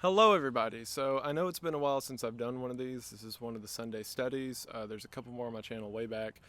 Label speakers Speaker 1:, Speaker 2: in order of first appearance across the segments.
Speaker 1: Hello, everybody. So I know it's been a while since I've done one of these. This is one of the Sunday studies. There's a couple more on my channel way back,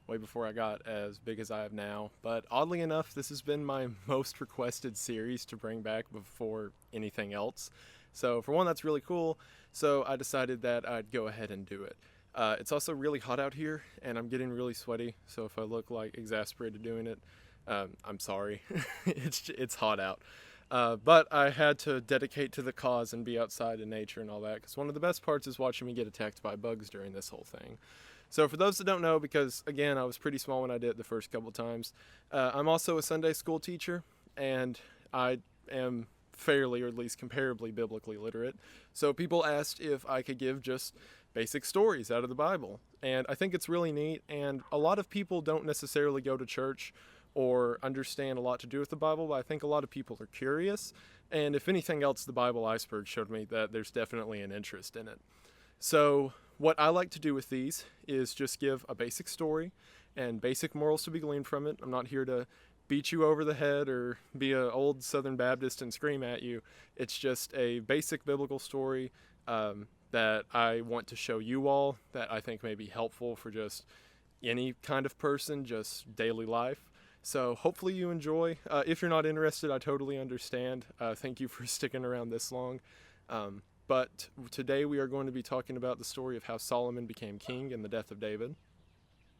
Speaker 1: way before I got as big as I have now. But oddly enough, this has been my most requested series to bring back before anything else. So for one, that's really cool. So I decided that I'd go ahead and do it. It's also really hot out here, and I'm getting really sweaty. So if I look like exasperated doing it, I'm sorry. It's hot out. But I had to dedicate to the cause and be outside in nature and all that, because one of the best parts is watching me get attacked by bugs during this whole thing. So for those that don't know, because again, I was pretty small when I did it the first couple times, I'm also a Sunday school teacher, and I am fairly, or at least comparably, biblically literate. So people asked if I could give just basic stories out of the Bible. And I think it's really neat, and a lot of people don't necessarily go to church or understand a lot to do with the Bible, but I think a lot of people are curious. And if anything else, the Bible iceberg showed me that there's definitely an interest in it. So what I like to do with these is just give a basic story and basic morals to be gleaned from it. I'm not here to beat you over the head or be an old Southern Baptist and scream at you. It's just a basic biblical story that I want to show you all, that I think may be helpful for just any kind of person, just daily life. So hopefully you enjoy. If you're not interested, I totally understand. Thank you for sticking around this long. But today we are going to be talking about the story of how Solomon became king and the death of David.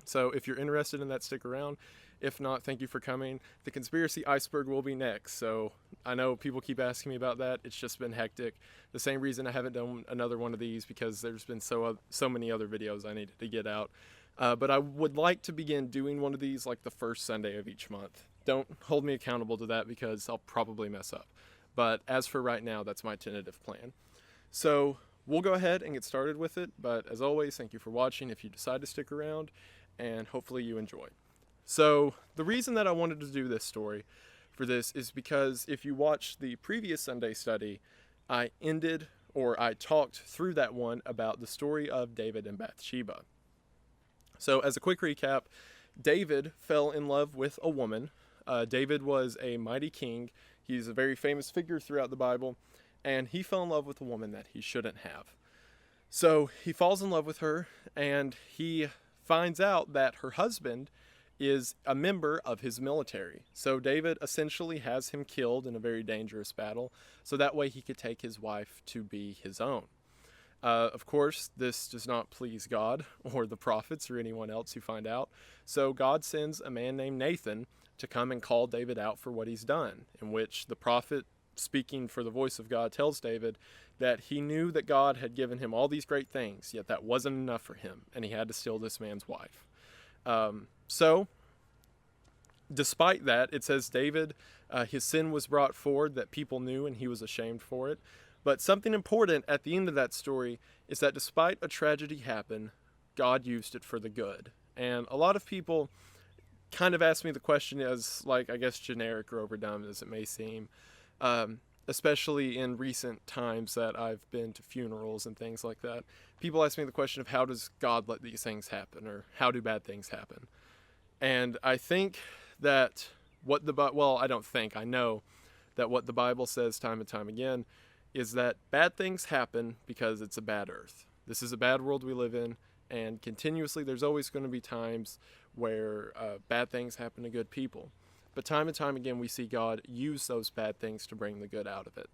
Speaker 1: So if you're interested in that, stick around. If not, thank you for coming. The conspiracy iceberg will be next. So I know people keep asking me about that. It's just been hectic. The same reason I haven't done another one of these, because there's been so many other videos I needed to get out. But I would like to begin doing one of these like the first Sunday of each month. Don't hold me accountable to that, because I'll probably mess up. But as for right now, that's my tentative plan. So we'll go ahead and get started with it. But as always, thank you for watching if you decide to stick around, and hopefully you enjoy. So the reason that I wanted to do this story for this is because if you watch the previous Sunday study, I talked through that one about the story of David and Bathsheba. So as a quick recap, David fell in love with a woman. David was a mighty king. He's a very famous figure throughout the Bible, and he fell in love with a woman that he shouldn't have. So he falls in love with her, and he finds out that her husband is a member of his military. So David essentially has him killed in a very dangerous battle, so that way he could take his wife to be his own. Of course, this does not please God or the prophets or anyone else who find out. So God sends a man named Nathan to come and call David out for what he's done, in which the prophet, speaking for the voice of God, tells David that he knew that God had given him all these great things, yet that wasn't enough for him, and he had to steal this man's wife. So despite that, it says David, his sin was brought forward that people knew, and he was ashamed for it. But something important at the end of that story is that despite a tragedy happen, God used it for the good. And a lot of people kind of ask me the question, as like, I guess, generic or overdone as it may seem, especially in recent times that I've been to funerals and things like that. People ask me the question of, how does God let these things happen, or how do bad things happen? And I think that I know that what the Bible says time and time again is that bad things happen because it's a bad earth. This is a bad world we live in, and continuously there's always going to be times where bad things happen to good people. But time and time again we see God use those bad things to bring the good out of it.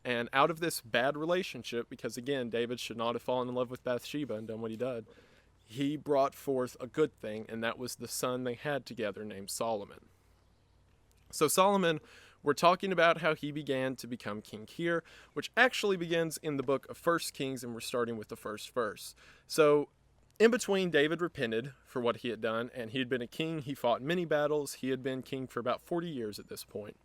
Speaker 1: And out of this bad relationship, because again, David should not have fallen in love with Bathsheba and done what he did, he brought forth a good thing, and that was the son they had together named Solomon. So Solomon, we're talking about how he began to become king here, which actually begins in the book of 1 Kings, and we're starting with the first verse. So in between, David repented for what he had done, and he had been a king. He fought many battles. He had been king for about 40 years at this point.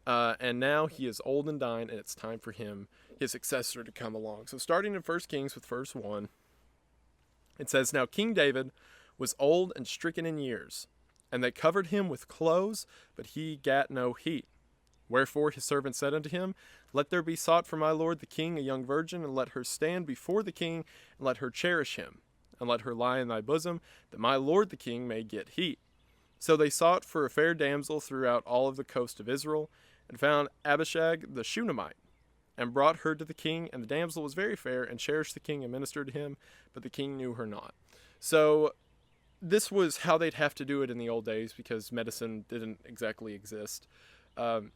Speaker 1: And now he is old and dying, and it's time for him, his successor, to come along. So starting in 1 Kings with verse 1, it says, "Now King David was old and stricken in years, and they covered him with clothes, but he gat no heat. Wherefore his servant said unto him, Let there be sought for my lord the king a young virgin, and let her stand before the king, and let her cherish him, and let her lie in thy bosom, that my lord the king may get heat. So they sought for a fair damsel throughout all of the coast of Israel, and found Abishag the Shunammite, and brought her to the king, and the damsel was very fair, and cherished the king and ministered to him, but the king knew her not. So this was how they'd have to do it in the old days, because medicine didn't exactly exist.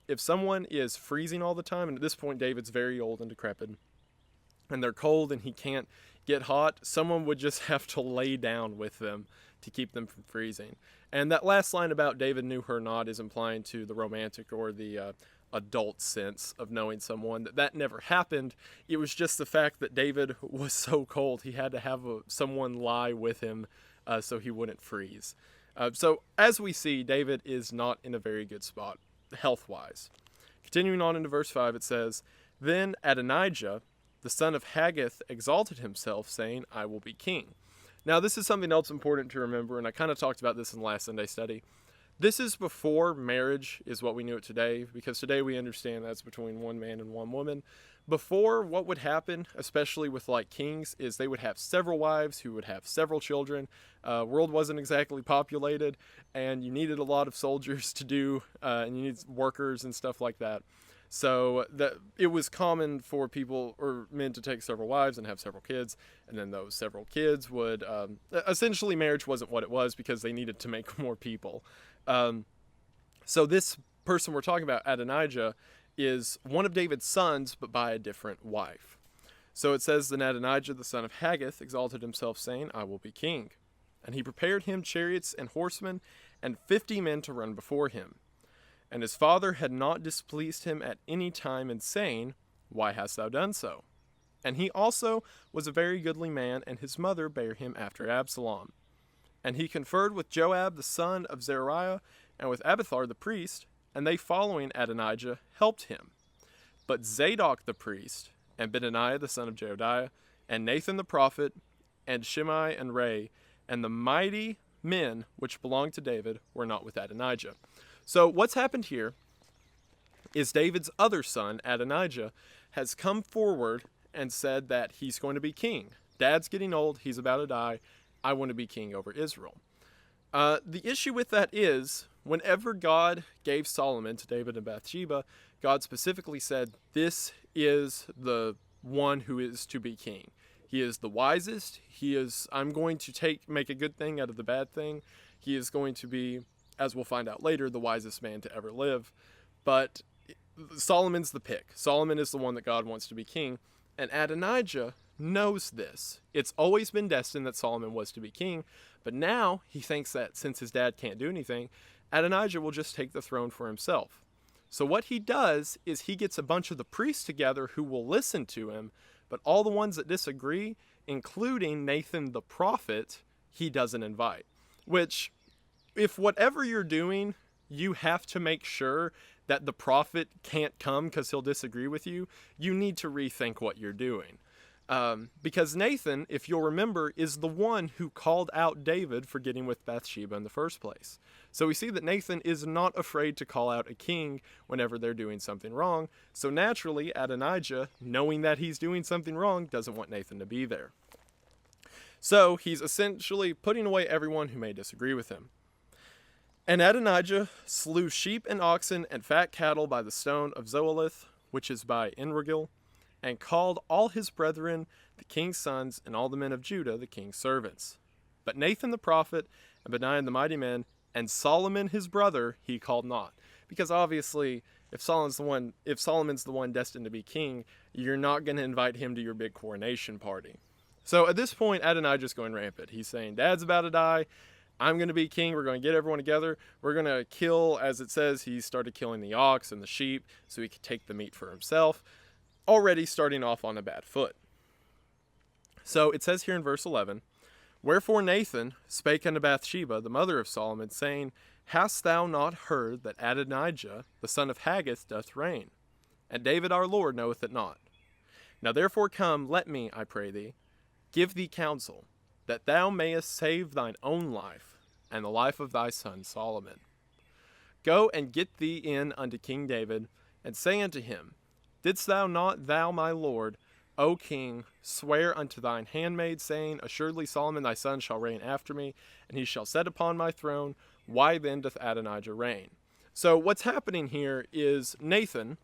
Speaker 1: If someone is freezing all the time, and at this point David's very old and decrepit, and they're cold and he can't get hot, someone would just have to lay down with them to keep them from freezing. And that last line about David knew her not is implying to the romantic or the adult sense of knowing someone. That never happened. It was just the fact that David was so cold, he had to have someone lie with him so he wouldn't freeze. So as we see, David is not in a very good spot health-wise. Continuing on into verse 5, it says, Then Adonijah, the son of Haggith, exalted himself, saying, I will be king. Now, this is something else important to remember, and I kind of talked about this in the last Sunday study. This is before marriage is what we knew it today, because today we understand that's between one man and one woman. Before, what would happen, especially with like kings, is they would have several wives who would have several children. World wasn't exactly populated, and you needed a lot of soldiers to do, and you needed workers and stuff like that. So it was common for people or men to take several wives and have several kids, and then those several kids would essentially marriage wasn't what it was because they needed to make more people. So this person we're talking about, Adonijah, is one of David's sons, but by a different wife. So it says, Then Adonijah, the son of Haggith, exalted himself, saying, I will be king. And he prepared him chariots and horsemen, and 50 men to run before him. And his father had not displeased him at any time in saying, Why hast thou done so? And he also was a very goodly man, and his mother bare him after Absalom. And he conferred with Joab the son of Zeruiah, and with Abiathar the priest, and they following Adonijah helped him. But Zadok the priest, and Benaiah the son of Jehoiada, and Nathan the prophet, and Shimei and Ray, and the mighty men which belonged to David were not with Adonijah. So what's happened here is David's other son, Adonijah, has come forward and said that he's going to be king. Dad's getting old, he's about to die, I want to be king over Israel. The issue with that is, whenever God gave Solomon to David and Bathsheba, God specifically said, this is the one who is to be king. He is the wisest. I'm going to make a good thing out of the bad thing. He is going to be, as we'll find out later, the wisest man to ever live. But Solomon's the pick. Solomon is the one that God wants to be king. And Adonijah knows this. It's always been destined that Solomon was to be king. But now he thinks that since his dad can't do anything, Adonijah will just take the throne for himself. So what he does is he gets a bunch of the priests together who will listen to him, but all the ones that disagree, including Nathan the prophet, he doesn't invite. Which, if whatever you're doing, you have to make sure that the prophet can't come because he'll disagree with you, you need to rethink what you're doing. Because Nathan, if you'll remember, is the one who called out David for getting with Bathsheba in the first place. So we see that Nathan is not afraid to call out a king whenever they're doing something wrong. So naturally, Adonijah, knowing that he's doing something wrong, doesn't want Nathan to be there. So he's essentially putting away everyone who may disagree with him. And Adonijah slew sheep and oxen and fat cattle by the stone of Zoeleth, which is by Enrogel, and called all his brethren, the king's sons, and all the men of Judah, the king's servants. But Nathan the prophet, and Benaiah the mighty men, and Solomon his brother, he called not. Because obviously, if Solomon's the one destined to be king, you're not going to invite him to your big coronation party. So at this point, Adonijah's going rampant. He's saying, Dad's about to die. I'm going to be king. We're going to get everyone together. We're going to kill, as it says, he started killing the ox and the sheep so he could take the meat for himself. Already starting off on a bad foot. So it says here in verse 11, Wherefore Nathan spake unto Bathsheba, the mother of Solomon, saying, Hast thou not heard that Adonijah, the son of Haggith, doth reign? And David our Lord knoweth it not. Now therefore come, let me, I pray thee, give thee counsel, that thou mayest save thine own life, and the life of thy son Solomon. Go and get thee in unto King David, and say unto him, Didst thou not, thou my lord, O king, swear unto thine handmaid, saying, Assuredly Solomon thy son shall reign after me, and he shall sit upon my throne. Why then doth Adonijah reign? So what's happening here is Nathan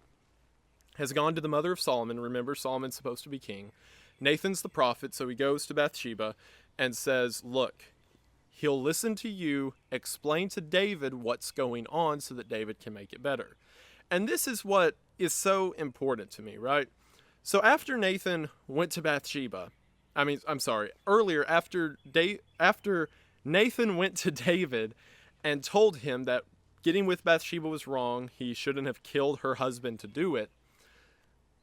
Speaker 1: has gone to the mother of Solomon. Remember, Solomon's supposed to be king. Nathan's the prophet, so he goes to Bathsheba and says, look, he'll listen to you, explain to David what's going on so that David can make it better. And this is what is so important to me, right? So after Nathan went to Bathsheba, earlier, after Nathan went to David and told him that getting with Bathsheba was wrong, he shouldn't have killed her husband to do it,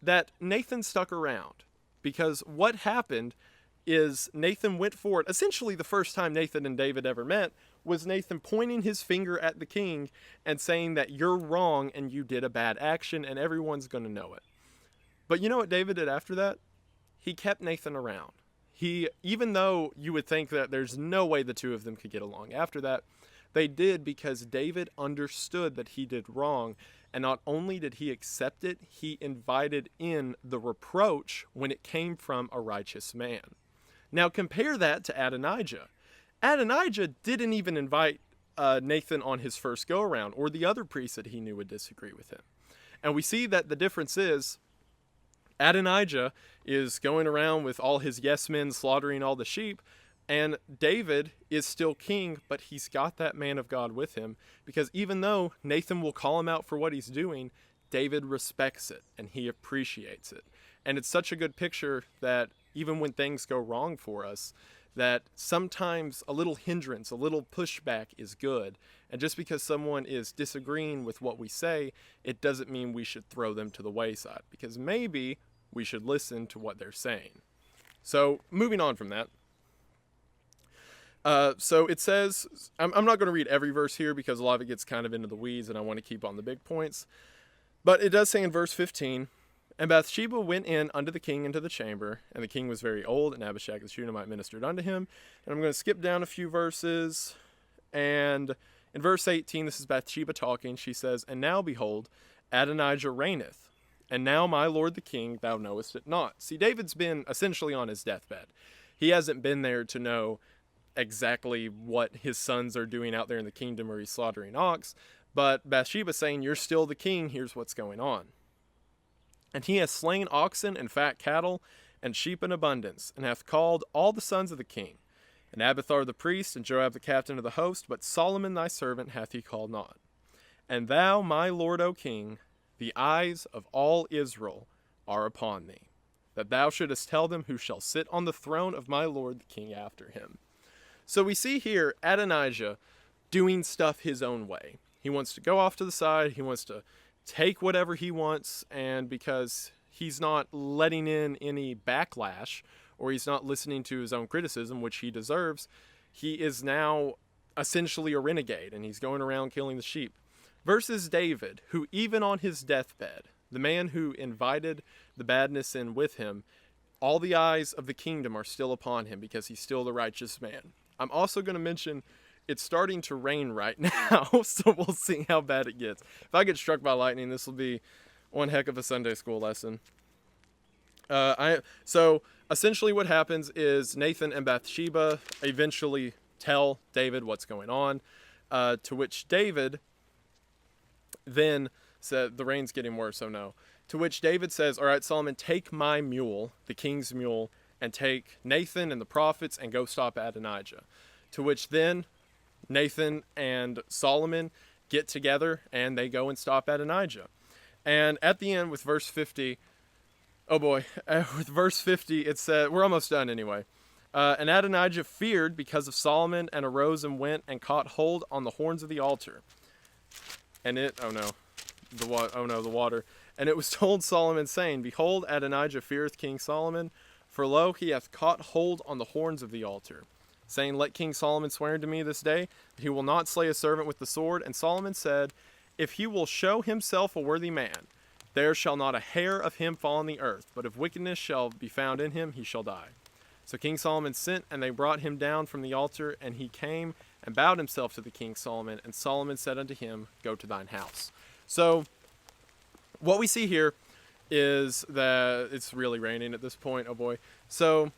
Speaker 1: that Nathan stuck around. Because what happened is Nathan went forward. Essentially, the first time Nathan and David ever met was Nathan pointing his finger at the king and saying that you're wrong and you did a bad action and everyone's going to know it. But you know what David did after that? He kept Nathan around. Even though you would think that there's no way the two of them could get along after that, they did, because David understood that he did wrong. And not only did he accept it, he invited in the reproach when it came from a righteous man. Now compare that to Adonijah. Adonijah didn't even invite Nathan on his first go-around, or the other priests that he knew would disagree with him. And we see that the difference is Adonijah is going around with all his yes men slaughtering all the sheep, and David is still king, but he's got that man of God with him, because even though Nathan will call him out for what he's doing, David respects it and he appreciates it. And it's such a good picture that even when things go wrong for us, that sometimes a little hindrance, a little pushback is good. And just because someone is disagreeing with what we say, it doesn't mean we should throw them to the wayside, because maybe we should listen to what they're saying. So moving on from that. So it says, I'm not going to read every verse here because a lot of it gets kind of into the weeds and I want to keep on the big points. But it does say in verse 15, and Bathsheba went in unto the king into the chamber, and the king was very old, and Abishag the Shunammite ministered unto him. And I'm going to skip down a few verses. And in verse 18, this is Bathsheba talking. She says, and now behold, Adonijah reigneth. And now my lord the king, thou knowest it not. See, David's been essentially on his deathbed. He hasn't been there to know exactly what his sons are doing out there in the kingdom where he's slaughtering ox, but Bathsheba's saying, you're still the king, here's what's going on. And he has slain oxen and fat cattle and sheep in abundance, and hath called all the sons of the king, and Abiathar the priest, and Joab the captain of the host, but Solomon thy servant hath he called not. And thou, my lord, O king, the eyes of all Israel are upon thee, that thou shouldest tell them who shall sit on the throne of my lord the king after him. So we see here Adonijah doing stuff his own way. He wants to go off to the side. He wants to take whatever he wants. And because he's not letting in any backlash, or he's not listening to his own criticism, which he deserves, he is now essentially a renegade, and he's going around killing the sheep. Versus David, who even on his deathbed, the man who invited the badness in with him, all the eyes of the kingdom are still upon him because he's still the righteous man. I'm also going to mention it's starting to rain right now, so we'll see how bad it gets. If I get struck by lightning, this will be one heck of a Sunday school lesson. So essentially what happens is Nathan and Bathsheba eventually tell David what's going on, to which David then said, the rain's getting worse, so no. To which David says, all right, Solomon, take my mule, the king's mule, and take Nathan and the prophets and go stop Adonijah. To which then Nathan and Solomon get together and they go and stop Adonijah. And at the end with verse 50, with verse 50 it said, we're almost done anyway. And Adonijah feared because of Solomon, and arose and went and caught hold on the horns of the altar. And the water. And it was told Solomon, saying, behold, Adonijah feareth King Solomon, for lo, he hath caught hold on the horns of the altar, saying, let King Solomon swear unto me this day that he will not slay a servant with the sword. And Solomon said, if he will show himself a worthy man, there shall not a hair of him fall on the earth, but if wickedness shall be found in him, he shall die. So King Solomon sent, and they brought him down from the altar, and he came and bowed himself to the King Solomon. And Solomon said unto him, go to thine house. So what we see here is that it's really raining at this point. Oh boy. So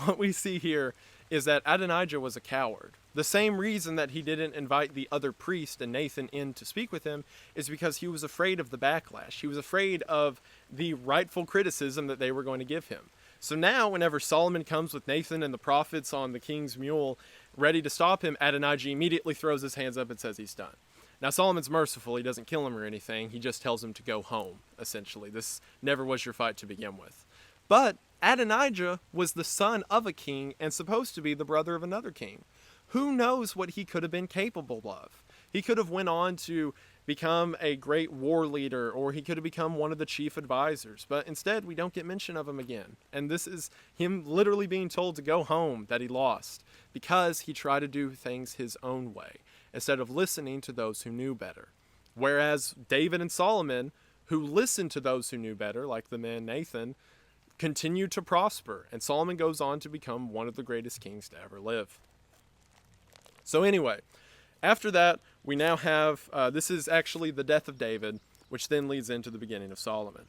Speaker 1: what we see here is that Adonijah was a coward. The same reason that he didn't invite the other priest and Nathan in to speak with him is because he was afraid of the backlash. He was afraid of the rightful criticism that they were going to give him. So now, whenever Solomon comes with Nathan and the prophets on the king's mule, ready to stop him, Adonijah immediately throws his hands up and says he's done. Now, Solomon's merciful. He doesn't kill him or anything. He just tells him to go home, essentially. This never was your fight to begin with. But Adonijah was the son of a king and supposed to be the brother of another king. Who knows what he could have been capable of? He could have went on to become a great war leader, or he could have become one of the chief advisors. But instead, we don't get mention of him again. And this is him literally being told to go home that he lost because he tried to do things his own way instead of listening to those who knew better. Whereas David and Solomon, who listened to those who knew better, like the man Nathan, continued to prosper. And Solomon goes on to become one of the greatest kings to ever live. So anyway, after that, we now have, this is actually the death of David, which then leads into the beginning of Solomon.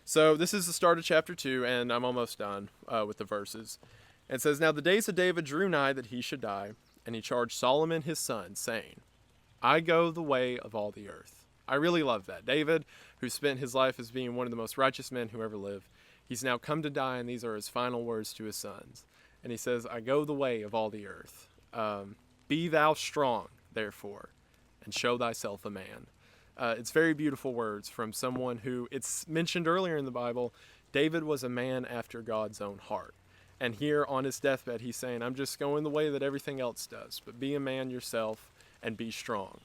Speaker 1: So this is the start of chapter 2, and I'm almost done with the verses. It says, "Now the days of David drew nigh that he should die, and he charged Solomon his son, saying, I go the way of all the earth." I really love that. David, who spent his life as being one of the most righteous men who ever lived, he's now come to die, and these are his final words to his sons. And he says, "I go the way of all the earth. Be thou strong, therefore, and show thyself a man." It's very beautiful words from someone who, it's mentioned earlier in the Bible, David was a man after God's own heart. And here on his deathbed, he's saying, I'm just going the way that everything else does, but be a man yourself and be strong.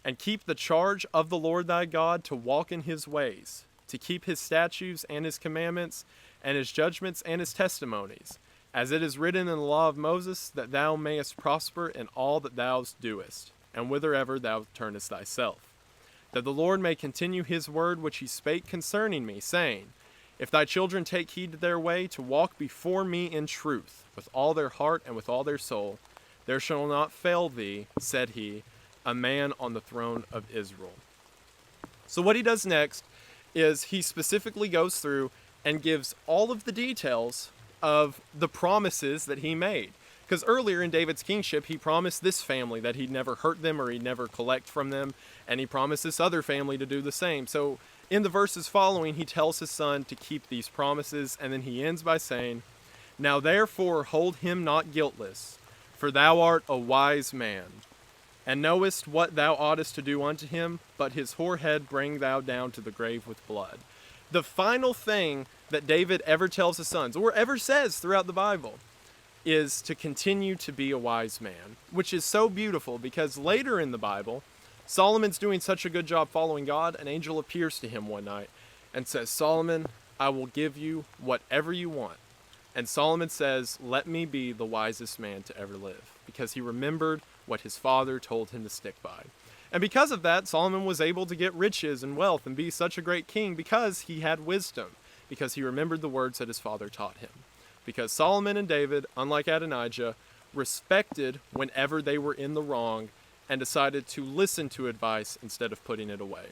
Speaker 1: "And keep the charge of the Lord thy God to walk in his ways, to keep his statutes and his commandments, and his judgments and his testimonies, as it is written in the law of Moses, that thou mayest prosper in all that thou doest, and whithersoever thou turnest thyself. That the Lord may continue his word which he spake concerning me, saying, If thy children take heed to their way, to walk before me in truth, with all their heart and with all their soul, there shall not fail thee, said he, a man on the throne of Israel." So what he does next is he specifically goes through and gives all of the details of the promises that he made. Because earlier in David's kingship, he promised this family that he'd never hurt them or he'd never collect from them, and he promised this other family to do the same. So in the verses following, he tells his son to keep these promises, and then he ends by saying, "Now therefore hold him not guiltless, for thou art a wise man, and knowest what thou oughtest to do unto him, but his whorehead bring thou down to the grave with blood." The final thing that David ever tells his sons, or ever says throughout the Bible, is to continue to be a wise man, which is so beautiful because later in the Bible, Solomon's doing such a good job following God, an angel appears to him one night and says, "Solomon, I will give you whatever you want." And Solomon says, "Let me be the wisest man to ever live," because he remembered what his father told him to stick by. And because of that, Solomon was able to get riches and wealth and be such a great king because he had wisdom, because he remembered the words that his father taught him. Because Solomon and David, unlike Adonijah, respected whenever they were in the wrong and decided to listen to advice instead of putting it away.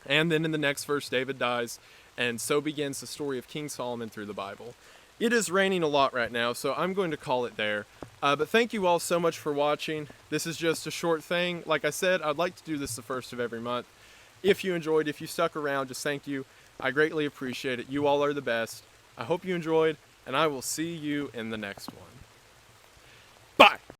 Speaker 1: And then in the next verse, David dies, and so begins the story of King Solomon through the Bible. It is raining a lot right now, so I'm going to call it there. But thank you all so much for watching. This is just a short thing. Like I said, I'd like to do this the first of every month. If you enjoyed, if you stuck around, just thank you. I greatly appreciate it. You all are the best. I hope you enjoyed, and I will see you in the next one. Bye!